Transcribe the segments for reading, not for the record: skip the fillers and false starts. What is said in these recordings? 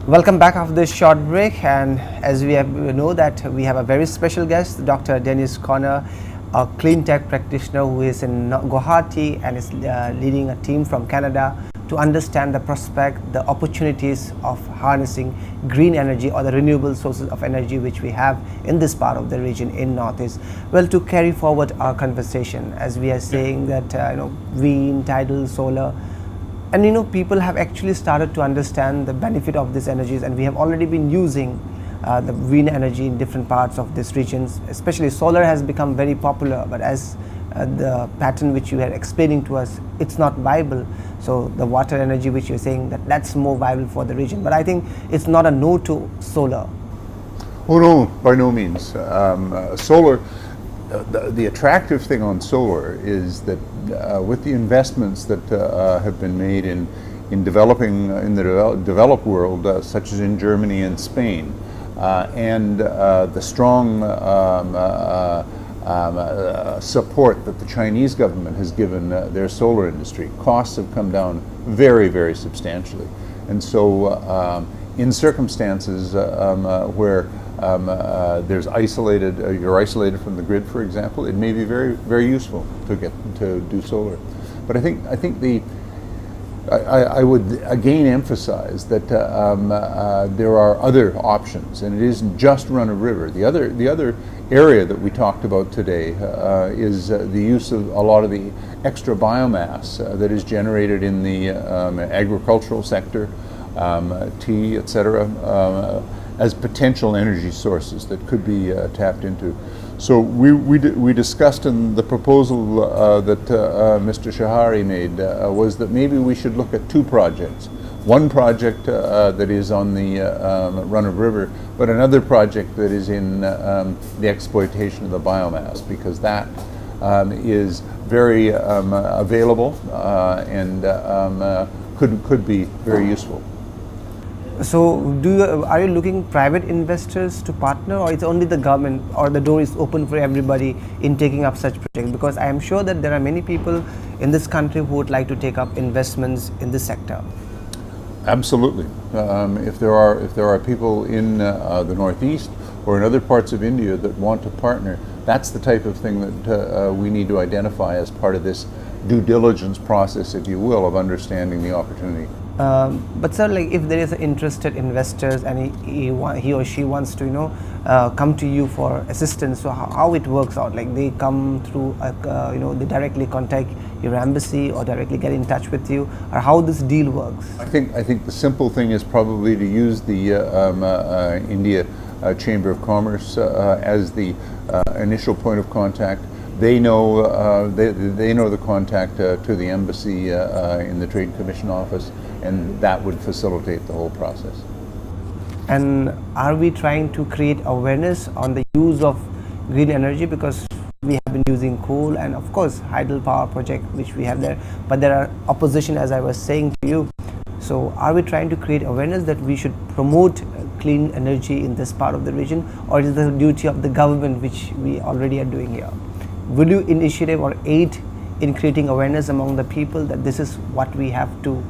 Welcome back after this short break, and as know that we have a very special guest, Dr. Dennis Conner, a clean tech practitioner who is in Guwahati and is leading a team from Canada to understand the prospect, the opportunities of harnessing green energy or the renewable sources of energy which we have in this part of the region in Northeast. Well, to carry forward our conversation, as we are saying that wind, tidal, solar, and people have actually started to understand the benefit of these energies, and we have already been using the wind energy in different parts of these regions. Especially solar has become very popular, but as the pattern which you are explaining to us, it's not viable. So the water energy which you're saying that's more viable for the region, but I think it's not a no to solar. Oh no, by no means. Solar, the attractive thing on solar is that with the investments that have been made in developing in the developed world, such as in Germany and Spain, and the strong support that the Chinese government has given their solar industry, costs have come down very, very substantially. And so in circumstances where there's you're isolated from the grid, for example, it may be very, very useful to do solar. But I think I would again emphasize that there are other options, and it isn't just run of river. The other area that we talked about today is the use of a lot of the extra biomass that is generated in the agricultural sector, tea, etc., as potential energy sources that could be tapped into. So we discussed in the proposal that Mr. Shahari made was that maybe we should look at two projects. One project that is on the run of river, but another project that is in the exploitation of the biomass, because that is very available and could be very useful. So are you looking private investors to partner, or it's only the government, or the door is open for everybody in taking up such projects? Because I am sure that there are many people in this country who would like to take up investments in this sector. Absolutely. If there are people in the Northeast or in other parts of India that want to partner, that's the type of thing that we need to identify as part of this due diligence process, if you will, of understanding the opportunity. But sir, like if there is interested investors and he or she wants to come to you for assistance, so how it works out? Like they come through they directly contact your embassy or directly get in touch with you, or how this deal works? I think the simple thing is probably to use the India Chamber of Commerce as the initial point of contact. They know they know the contact to the embassy in the Trade Commission office, and that would facilitate the whole process. And are we trying to create awareness on the use of green energy? Because we have been using coal and of course hydel power project which we have there, but there are opposition, as I was saying to you. So are we trying to create awareness that we should promote clean energy in this part of the region, or is it the duty of the government, which we already are doing here? Will you initiate or aid in creating awareness among the people that this is what we have to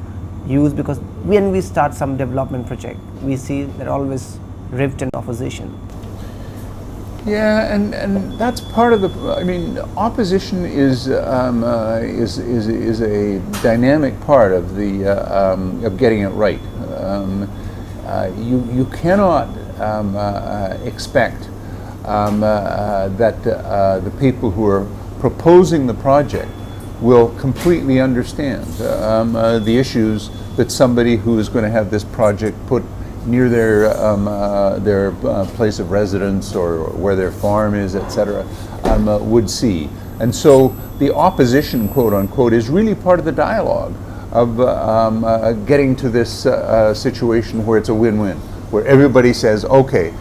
use? Because when we start some development project, we see there always rift and opposition. Yeah, and that's part of the. I mean, opposition is a dynamic part of the of getting it right. You cannot expect that the people who are proposing the project will completely understand the issues that somebody who is going to have this project put near their place of residence or where their farm is, etc., would see. And so the opposition, quote unquote, is really part of the dialogue of getting to this situation where it's a win-win, where everybody says, okay,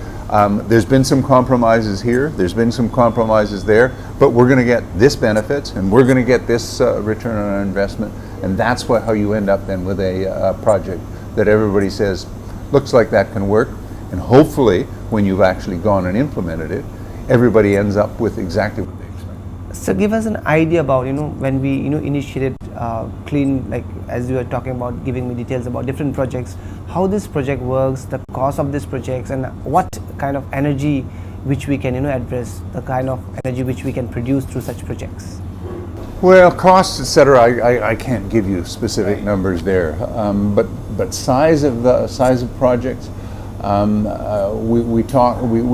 there's been some compromises here, there's been some compromises there, but we're going to get this benefits and we're going to get this return on our investment, and that's how you end up then with a project that everybody says looks like that can work, and hopefully when you've actually gone and implemented it, everybody ends up with exactly what they expect. So give us an idea about when we initiated clean, like as you were talking about, giving me details about different projects, how this project works, the cost of this projects, and what kind of energy which we can address, the kind of energy which we can produce through such projects? Well, costs, etc. I can't give you specific numbers there, but size of projects. We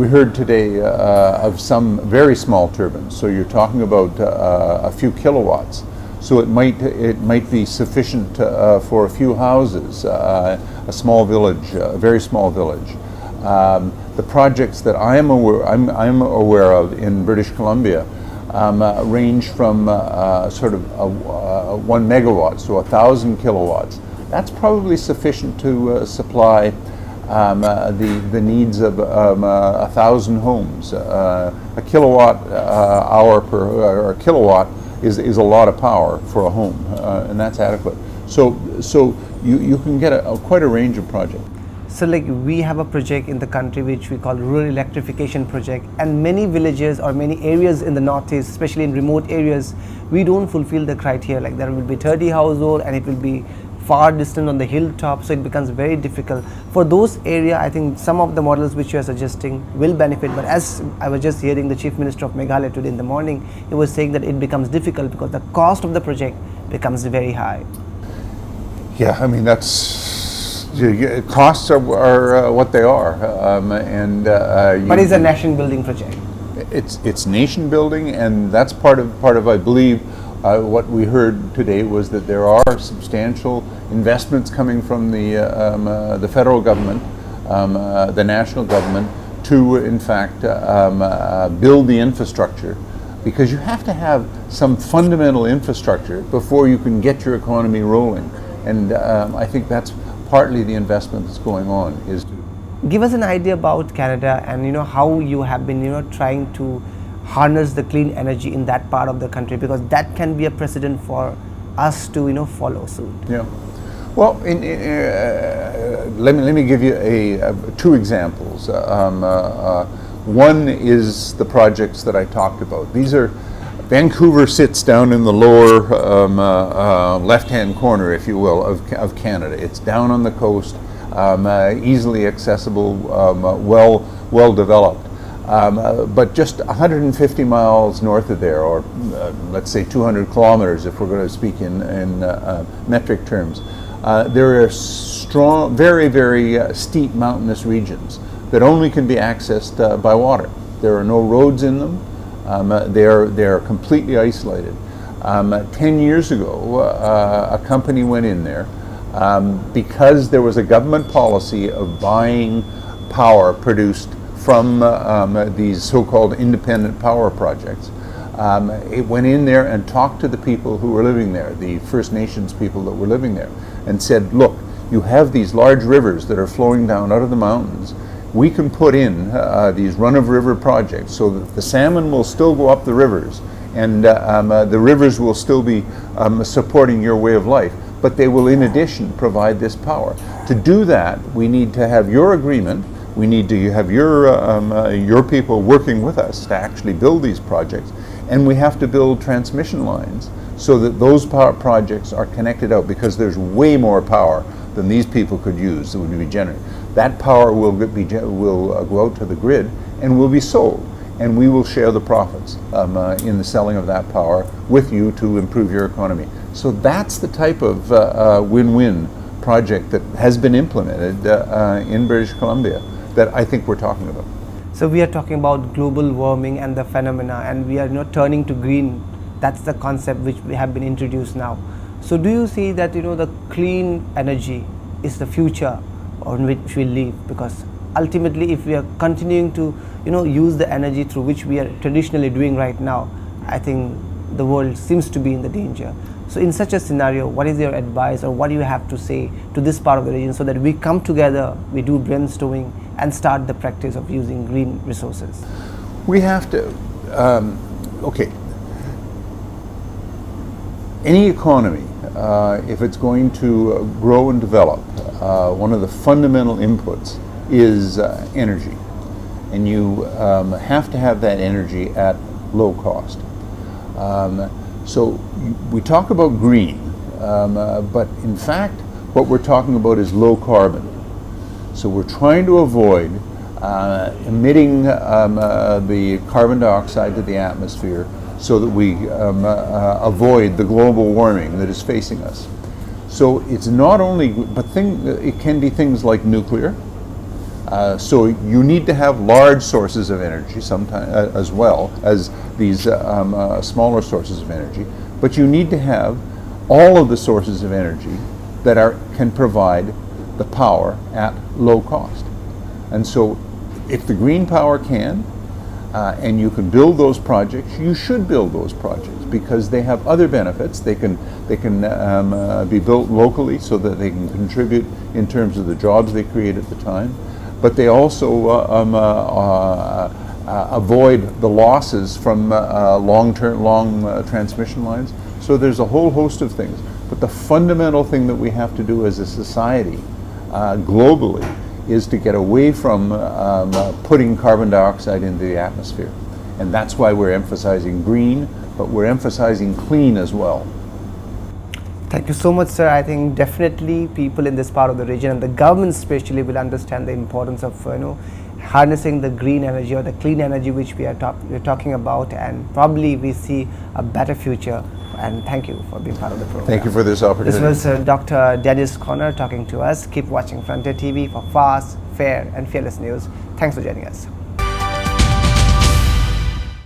heard today of some very small turbines. So you're talking about a few kilowatts. So it might be sufficient for a few houses, a small village, a very small village. The projects that I'm aware of in British Columbia range from sort of 1 megawatt, so 1,000 kilowatts. That's probably sufficient to supply the needs of 1,000 homes. A kilowatt hour or a kilowatt is a lot of power for a home, and that's adequate. So you can get quite a range of projects. So like we have a project in the country which we call rural electrification project, and many villages or many areas in the northeast, especially in remote areas, we don't fulfill the criteria. Like there will be 30 households and it will be far distant on the hilltop, so it becomes very difficult. For those area, I think some of the models which you are suggesting will benefit, but as I was just hearing the Chief Minister of Meghalaya today in the morning, he was saying that it becomes difficult because the cost of the project becomes very high. Yeah, I mean costs are what they are, but it's a nation building project. It's nation building, and that's part of I believe what we heard today was that there are substantial investments coming from the federal government, the national government, to in fact build the infrastructure, because you have to have some fundamental infrastructure before you can get your economy rolling, and I think that's partly the investment that's going on. Is to give us an idea about Canada and how you have been trying to harness the clean energy in that part of the country, because that can be a precedent for us to follow suit. Yeah. Well, let me give you two examples. One is the projects that I talked about. These are Vancouver sits down in the lower left-hand corner, if you will, of Canada. It's down on the coast, easily accessible, well developed. But just 150 miles north of there, or let's say 200 kilometers if we're going to speak in metric terms, there are strong, very steep mountainous regions that only can be accessed by water. There are no roads in them. They're completely isolated. 10 years ago, a company went in there because there was a government policy of buying power produced from these so-called independent power projects. It went in there and talked to the people who were living there, the First Nations people that were living there, and said, look, you have these large rivers that are flowing down out of the mountains. We can put in these run-of-river projects so that the salmon will still go up the rivers, and the rivers will still be supporting your way of life, but they will in addition provide this power. To do that, we need to have your agreement. We need to have your people working with us to actually build these projects, and we have to build transmission lines so that those power projects are connected out, because there's way more power than these people could use that would be generated. That power will go out to the grid and will be sold, and we will share the profits in the selling of that power with you to improve your economy. So that's the type of win-win project that has been implemented in British Columbia that I think we're talking about. So we are talking about global warming and the phenomena, and we are turning to green. That's the concept which we have been introduced now. So do you see that the clean energy is the future on which we live? Because ultimately, if we are continuing to use the energy through which we are traditionally doing right now, I think the world seems to be in the danger. So in such a scenario, what is your advice, or what do you have to say to this part of the region, so that we come together, we do brainstorming and start the practice of using green resources? We have to, okay, any economy, if it's going to grow and develop, one of the fundamental inputs is energy. And you have to have that energy at low cost. So we talk about green, but in fact, what we're talking about is low carbon. So we're trying to avoid emitting the carbon dioxide to the atmosphere so that we avoid the global warming that is facing us. So it's not only, but it can be things like nuclear. So you need to have large sources of energy sometimes, as well as these smaller sources of energy. But you need to have all of the sources of energy that can provide the power at low cost. And so if the green power can, and you can build those projects, you should build those projects because they have other benefits. They can be built locally so that they can contribute in terms of the jobs they create at the time. But they also avoid the losses from long transmission lines. So there's a whole host of things. But the fundamental thing that we have to do as a society globally is to get away from putting carbon dioxide into the atmosphere. And that's why we're emphasizing green, but we're emphasizing clean as well. Thank you so much, sir. I think definitely people in this part of the region and the government especially will understand the importance of harnessing the green energy or the clean energy which we're talking about, and probably we see a better future. And thank you for being part of the program. Thank you for this opportunity. This was Dr. Dennis Conner talking to us. Keep watching Frontier TV for fast, fair and fearless news. Thanks for joining us.